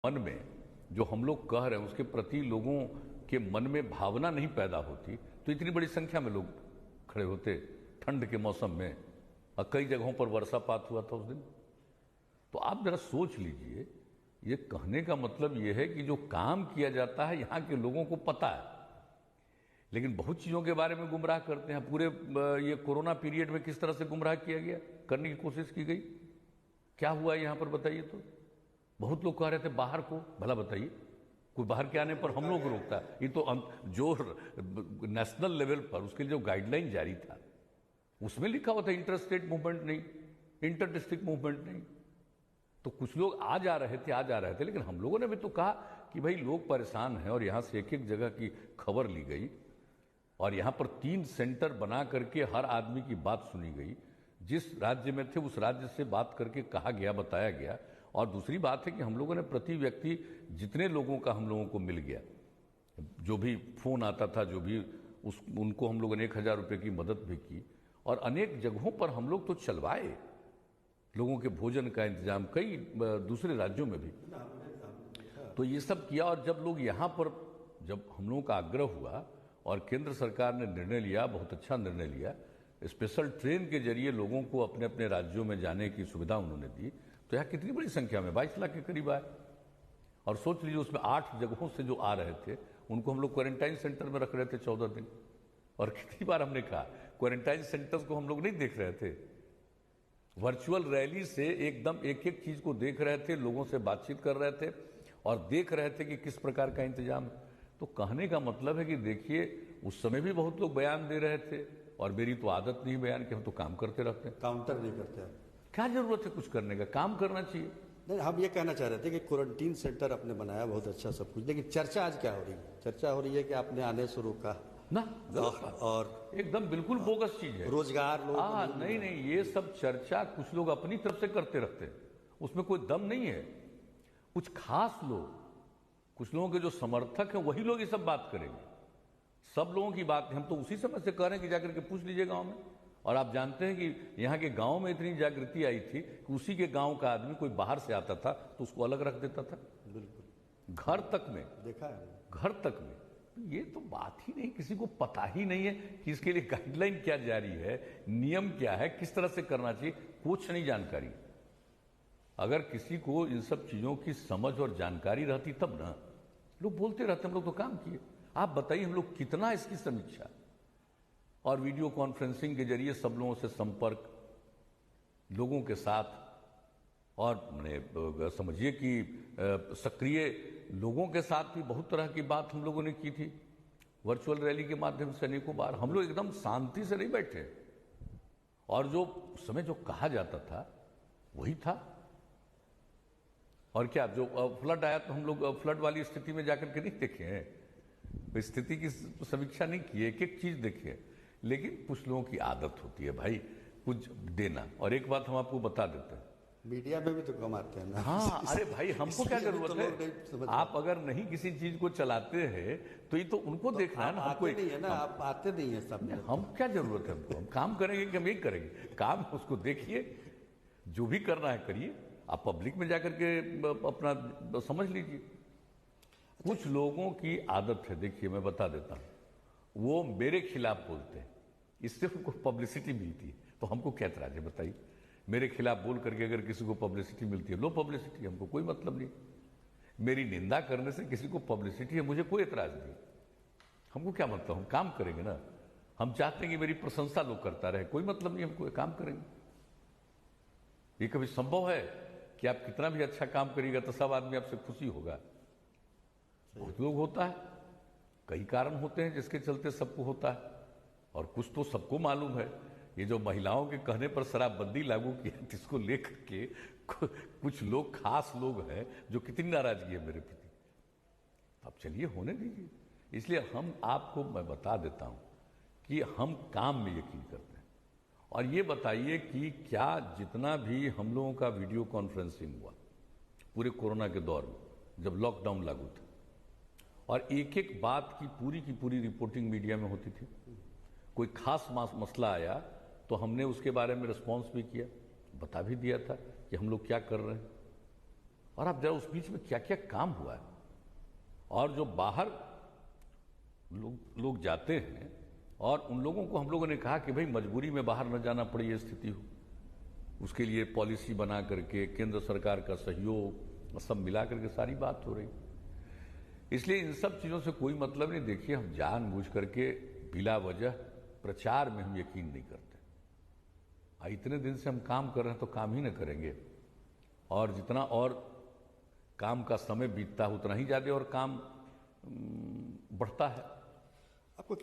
मन में जो हम लोग कह रहे हैं उसके प्रति लोगों के मन में भावना नहीं पैदा होती तो इतनी बड़ी संख्या में लोग खड़े होते ठंड के मौसम में। और कई जगहों पर वर्षापात हुआ था उस दिन। तो आप जरा सोच लीजिए, ये कहने का मतलब ये है कि जो काम किया जाता है यहाँ के लोगों को पता है, लेकिन बहुत चीज़ों के बारे में गुमराह करते हैं। पूरे ये कोरोना पीरियड में किस तरह से गुमराह किया गया, करने की कोशिश की गई, क्या हुआ यहाँ पर बताइए। तो बहुत लोग कह रहे थे बाहर को, भला बताइए कोई बाहर के आने पर हम लोग को रोकता है। ये तो जो नेशनल लेवल पर उसके लिए जो गाइडलाइन जारी था उसमें लिखा हुआ था इंटर स्टेट मूवमेंट नहीं, इंटर डिस्ट्रिक्ट मूवमेंट नहीं। तो कुछ लोग आ जा रहे थे, लेकिन हम लोगों ने भी तो कहा कि भाई लोग परेशान हैं और यहाँ से एक एक जगह की खबर ली गई और यहाँ पर 3 सेंटर बना करके हर आदमी की बात सुनी गई। जिस राज्य में थे उस राज्य से बात करके कहा गया, बताया गया। और दूसरी बात है कि हम लोगों ने प्रति व्यक्ति जितने लोगों का हम लोगों को मिल गया, जो भी फोन आता था, जो भी उनको हम लोगों ने 1000 रुपये की मदद भी की। और अनेक जगहों पर हम लोग तो चलवाए लोगों के भोजन का इंतजाम, कई दूसरे राज्यों में भी। तो ये सब किया। और जब लोग यहाँ पर, जब हम लोगों का आग्रह हुआ और केंद्र सरकार ने निर्णय लिया, बहुत अच्छा निर्णय लिया, स्पेशल ट्रेन के जरिए लोगों को अपने अपने राज्यों में जाने की सुविधा उन्होंने दी, तो यहाँ कितनी बड़ी संख्या में 22 लाख के करीब आए। और सोच लीजिए उसमें 8 जगहों से जो आ रहे थे उनको हम लोग क्वारंटाइन सेंटर में रख रहे थे 14 दिन। और कितनी बार हमने कहा क्वारंटाइन सेंटर्स को हम लोग नहीं देख रहे थे, वर्चुअल रैली से एकदम एक एक चीज को देख रहे थे, लोगों से बातचीत कर रहे थे और देख रहे थे कि किस प्रकार का इंतजाम है। तो कहने का मतलब है कि देखिए उस समय भी बहुत लोग बयान दे रहे थे और मेरी तो आदत नहीं बयान की, हम तो काम करते रहते हैं। काउंटर नहीं करते हैं, क्या जरूरत है कुछ करने का, काम करना चाहिए। नहीं, हम ये कहना चाह रहे थे कि क्वारंटीन सेंटर आपने बनाया, बहुत अच्छा सब कुछ, लेकिन चर्चा आज क्या हो रही है? चर्चा हो रही है कि आपने आने से रोका ना, और एकदम बिल्कुल बोगस चीज है। रोजगार लोग नहीं, ये सब चर्चा कुछ लोग अपनी तरफ से करते रहते हैं, उसमें कोई दम नहीं है। कुछ खास लोग, कुछ लोगों के जो समर्थक हैं वही लोग ये सब बात करेंगे। सब लोगों की बात हम तो उसी समय से कह रहे हैं कि जाकर के पूछ लीजिए गांव में। और आप जानते हैं कि यहाँ के गांव में इतनी जागृति आई थी कि उसी के गांव का आदमी कोई बाहर से आता था तो उसको अलग रख देता था, बिल्कुल घर तक में, देखा है, घर तक में। ये तो बात ही नहीं, किसी को पता ही नहीं है कि इसके लिए गाइडलाइन क्या जारी है, नियम क्या है, किस तरह से करना चाहिए, कुछ नहीं जानकारी। अगर किसी को इन सब चीजों की समझ और जानकारी रहती तब ना, लोग बोलते रहते हम लोग तो काम किए। आप बताइए हम लोग कितना इसकी समीक्षा और वीडियो कॉन्फ्रेंसिंग के जरिए सब लोगों से संपर्क, लोगों के साथ, और मैंने समझिए कि सक्रिय लोगों के साथ भी बहुत तरह की बात हम लोगों ने की थी वर्चुअल रैली के माध्यम से अनेकों बार। हम लोग एकदम शांति से नहीं बैठे और जो उस समय जो कहा जाता था वही था। और क्या जो फ्लड आया तो हम लोग फ्लड वाली स्थिति में जाकर के नहीं देखे हैं, स्थिति की समीक्षा नहीं की, एक एक चीज देखिए। लेकिन कुछ लोगों की आदत होती है भाई कुछ देना। और एक बात हम आपको बता देते हैं, मीडिया में भी तो कम आते हैं ना। हाँ, अरे भाई हमको क्या जरूरत है, आप अगर नहीं किसी चीज को चलाते हैं तो ये तो उनको तो देखना है ना, हमको नहीं है ना, आप आते नहीं है सब। हम क्या जरूरत है हमको, हम काम करेंगे कि हम यही करेंगे, काम उसको देखिए, जो भी करना है करिए, आप पब्लिक में जाकर के अपना समझ लीजिए। कुछ लोगों की आदत है, देखिए मैं बता देता हूं, वो मेरे खिलाफ बोलते हैं, इससे उनको पब्लिसिटी मिलती है। तो हमको क्या एतराज है बताइए, मेरे खिलाफ बोल करके अगर किसी को पब्लिसिटी मिलती है, लो पब्लिसिटी, हमको कोई मतलब नहीं। मेरी निंदा करने से किसी को पब्लिसिटी है, मुझे कोई एतराज नहीं, हमको क्या मतलब, हम काम करेंगे ना। हम चाहते हैं कि मेरी प्रशंसा लोग करता रहे, कोई मतलब नहीं, हमको काम करेंगे। ये कभी संभव है कि आप कितना भी अच्छा काम करिएगा तो सब आदमी आपसे खुशी होगा? बहुत लोग होता है, कई कारण होते हैं जिसके चलते सबको होता है। और कुछ तो सबको मालूम है, ये जो महिलाओं के कहने पर शराबबंदी लागू किया जिसको लेकर के कुछ लोग, खास लोग हैं जो कितनी नाराजगी है मेरे प्रति। अब चलिए होने दीजिए। इसलिए हम आपको मैं बता देता हूं कि हम काम में यकीन करते हैं। और ये बताइए कि क्या जितना भी हम लोगों का वीडियो कॉन्फ्रेंसिंग हुआ पूरे कोरोना के दौर में, जब लॉकडाउन लागू था, और एक एक बात की पूरी रिपोर्टिंग मीडिया में होती थी, कोई खास मसला आया तो हमने उसके बारे में रिस्पॉन्स भी किया, बता भी दिया था कि हम लोग क्या कर रहे हैं। और आप जरा उस बीच में क्या क्या काम हुआ है। और जो बाहर लोग जाते हैं और उन लोगों को हम लोगों ने कहा कि भाई मजबूरी में बाहर न जाना पड़े ये स्थिति हो, उसके लिए पॉलिसी बना करके केंद्र सरकार का सहयोग सब मिला करके सारी बात हो रही। इसलिए इन सब चीज़ों से कोई मतलब नहीं। देखिए, हम जानबूझ करके बिला वजह प्रचार में हम यकीन नहीं करते। इतने दिन से हम काम कर रहे हैं तो काम ही न करेंगे, और जितना और काम का समय बीतता है उतना ही ज़्यादा और काम बढ़ता है। आपको